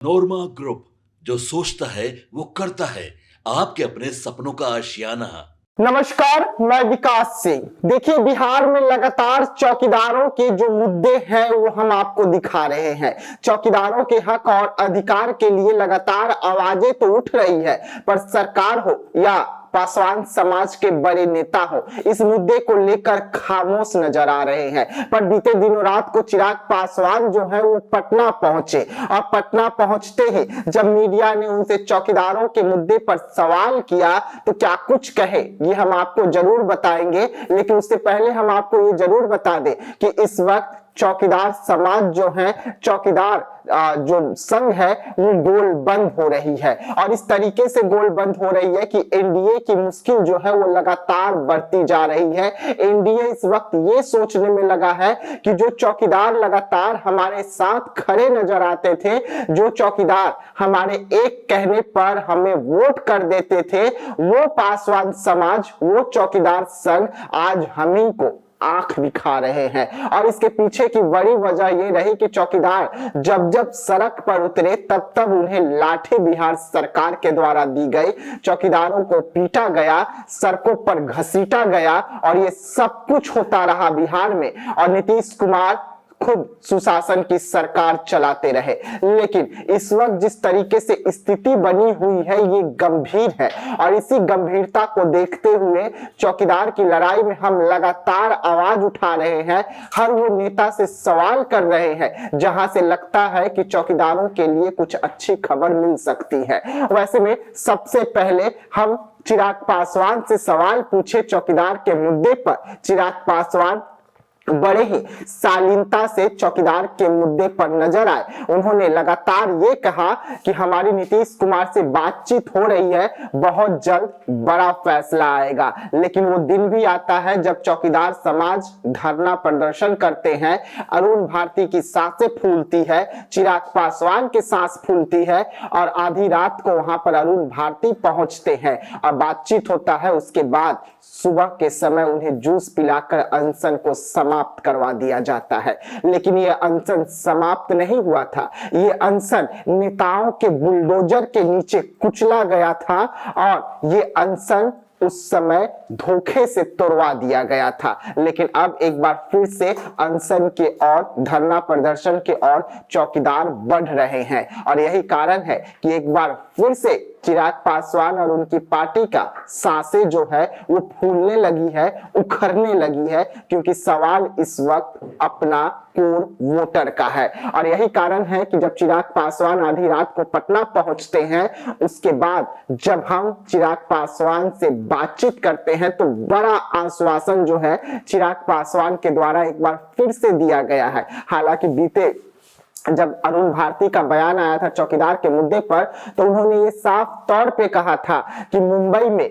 नोरमा group, जो सोचता है वो करता है। आपके अपने सपनों का आशियाना। नमस्कार, मैं विकास सिंह। देखिए, बिहार में लगातार चौकीदारों के जो मुद्दे हैं वो हम आपको दिखा रहे हैं। चौकीदारों के हक और अधिकार के लिए लगातार आवाजें तो उठ रही है, पर सरकार हो या पासवान समाज के बड़े नेता हो, इस मुद्दे को लेकर खामोश नजर आ रहे हैं। पर बीते दिनों रात को चिराग पासवान जो है वो पटना पहुंचे, और पटना पहुंचते ही जब मीडिया ने उनसे चौकीदारों के मुद्दे पर सवाल किया तो क्या कुछ कहे, ये हम आपको जरूर बताएंगे। लेकिन उससे पहले हम आपको ये जरूर बता दें कि इस वक्त चौकीदार समाज जो है, चौकीदार जो संघ है, वो गोल बंद हो रही है। और इस तरीके से गोल बंद हो रही है कि एनडीए की मुश्किल जो है वो लगातार बढ़ती जा रही है। एनडीए इस वक्त ये सोचने में लगा है कि जो चौकीदार लगातार हमारे साथ खड़े नजर आते थे, जो चौकीदार हमारे एक कहने पर हमें वोट कर देते थे, वो पासवान समाज, वो चौकीदार संघ आज हम ही को आंख दिखा रहे हैं। और इसके पीछे की बड़ी वजह यह रही कि चौकीदार जब जब सड़क पर उतरे तब तब उन्हें लाठी बिहार सरकार के द्वारा दी गई, चौकीदारों को पीटा गया, सड़कों पर घसीटा गया, और ये सब कुछ होता रहा बिहार में। और नीतीश कुमार खुद सुशासन की सरकार चलाते रहे। लेकिन इस वक्त जिस तरीके से स्थिति बनी हुई है ये गंभीर है, और इसी गंभीरता को देखते हुए चौकीदार की लड़ाई में हम लगातार आवाज उठा रहे हैं। हर वो नेता से सवाल कर रहे हैं जहां से लगता है कि चौकीदारों के लिए कुछ अच्छी खबर मिल सकती है। वैसे में सबसे पहले हम चिराग पासवान से सवाल पूछे चौकीदार के मुद्दे पर। चिराग पासवान बड़े ही शालीनता से चौकीदार के मुद्दे पर नजर आए। उन्होंने लगातार ये कहा कि हमारी नीतीश कुमार से बातचीत हो रही है, बहुत जल्द बड़ा फैसला आएगा। लेकिन वो दिन भी आता है जब चौकीदार समाज धरना प्रदर्शन करते हैं, अरुण भारती की सांसें फूलती है, चिराग पासवान की सांस फूलती है, और आधी रात को वहां पर अरुण भारती पहुंचते हैं और बातचीत होता है। उसके बाद सुबह के समय उन्हें जूस पिलाकर अनशन को समाप्त करवा दिया जाता है। लेकिन यह अनशन समाप्त नहीं हुआ था, यह अनशन नेताओं के बुलडोजर के नीचे कुचला गया था, और यह अनशन उस समय धोखे से तोड़वा दिया गया था। लेकिन अब एक बार फिर से अनशन के और धरना प्रदर्शन के और चौकीदार बढ़ रहे हैं, और यही कारण है कि एक बार फिर से चिराग पासवान और उनकी पार्टी का सांसें जो है वो फूलने लगी है, उखड़ने लगी है, क्योंकि सवाल इस वक्त अपना कोर वोटर का है। और यही कारण है कि जब चिराग पासवान आधी रात को पटना पहुंचते हैं, उसके बाद जब हम चिराग पासवान से बातचीत करते हैं तो बड़ा आश्वासन जो है चिराग पासवान के द्वारा एक बार फिर से दिया गया है। हालांकि बीते जब अरुण भारती का बयान आया था चौकीदार के मुद्दे पर, तो उन्होंने ये साफ तौर पे कहा था कि मुंबई में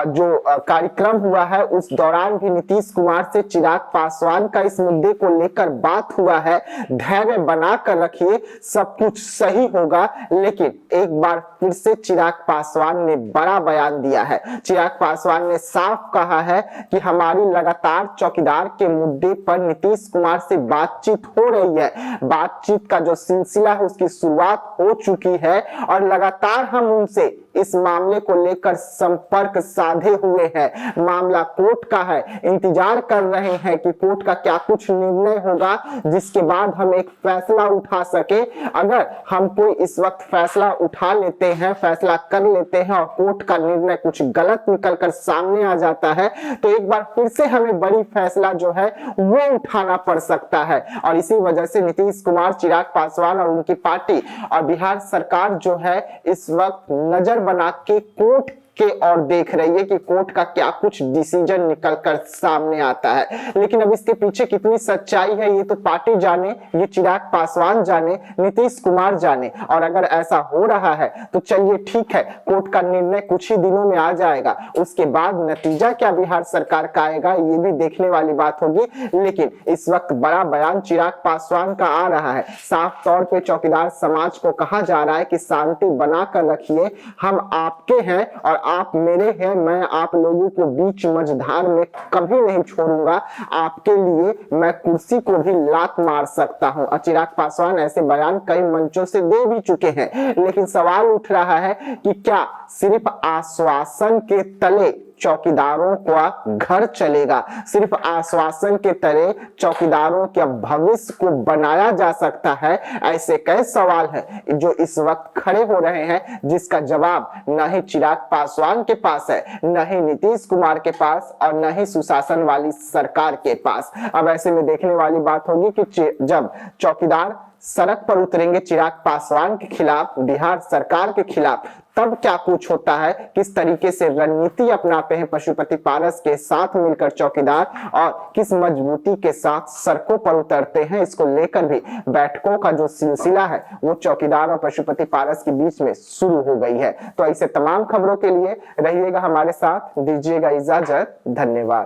जो कार्यक्रम हुआ है उस दौरान भी नीतीश कुमार से चिराग पासवान का इस मुद्दे को लेकर बात हुआ है, धैर्य बना कर रखिए, सब कुछ सही होगा। लेकिन एक बार फिर से चिराग पासवान ने बड़ा बयान दिया है। चिराग पासवान ने साफ कहा है कि हमारी लगातार चौकीदार के मुद्दे पर नीतीश कुमार से बातचीत हो रही है, बातचीत का जो सिलसिला है उसकी शुरुआत हो चुकी है, और लगातार हम उनसे इस मामले को लेकर संपर्क साधे हुए हैं। मामला कोर्ट का है, इंतजार कर रहे हैं कि कोर्ट का क्या कुछ निर्णय होगा जिसके बाद हम एक फैसला उठा सके। अगर हम कोई इस वक्त फैसला उठा लेते हैं, फैसला कर लेते हैं, और कोर्ट का निर्णय कुछ गलत निकलकर सामने आ जाता है, तो एक बार फिर से हमें बड़ी फैसला जो है वो उठाना पड़ सकता है। और इसी वजह से नीतीश कुमार, चिराग पासवान और उनकी पार्टी और बिहार सरकार जो है इस वक्त नजर बना के कोर्ट के और देख रही है कि कोर्ट का क्या कुछ डिसीजन निकलकर सामने आता है। लेकिन अब इसके पीछे कितनी सच्चाई है ये तो पार्टी जाने, ये चिराग पासवान जाने, नीतीश कुमार जाने। और अगर ऐसा हो रहा है तो चलिए ठीक है, कोर्ट का निर्णय कुछ ही दिनों में आ जाएगा, उसके बाद नतीजा क्या बिहार सरकार का आएगा ये भी देखने वाली बात होगी। लेकिन इस वक्त बड़ा बयान चिराग पासवान का आ रहा है। साफ तौर पे चौकीदार समाज को कहा जा रहा है कि शांति बनाकर रखिए, हम आपके हैं और आप मेरे हैं, मैं आप लोगों को बीच मझधार में कभी नहीं छोड़ूंगा, आपके लिए मैं कुर्सी को भी लात मार सकता हूं। चिराग पासवान ऐसे बयान कई मंचों से दे भी चुके हैं, लेकिन सवाल उठ रहा है कि क्या सिर्फ आश्वासन के तले चौकीदारों का घर चलेगा? सिर्फ आश्वासन के तले चौकीदारों के भविष्य को बनाया जा सकता है? ऐसे कई सवाल हैं जो इस वक्त खड़े हो रहे हैं, जिसका जवाब न ही चिराग पासवान के पास है, न ही नीतीश कुमार के पास, और न ही सुशासन वाली सरकार के पास। अब ऐसे में देखने वाली बात होगी कि जब चौकीदार सड़क पर उतरेंगे चिराग पासवान के खिलाफ, बिहार सरकार के खिलाफ, तब क्या कुछ होता है, किस तरीके से रणनीति अपनाते हैं पशुपति पारस के साथ मिलकर चौकीदार, और किस मजबूती के साथ सड़कों पर उतरते हैं, इसको लेकर भी बैठकों का जो सिलसिला है वो चौकीदार और पशुपति पारस के बीच में शुरू हो गई है। तो ऐसे तमाम खबरों के लिए रहिएगा हमारे साथ, दीजिएगा इजाजत, धन्यवाद।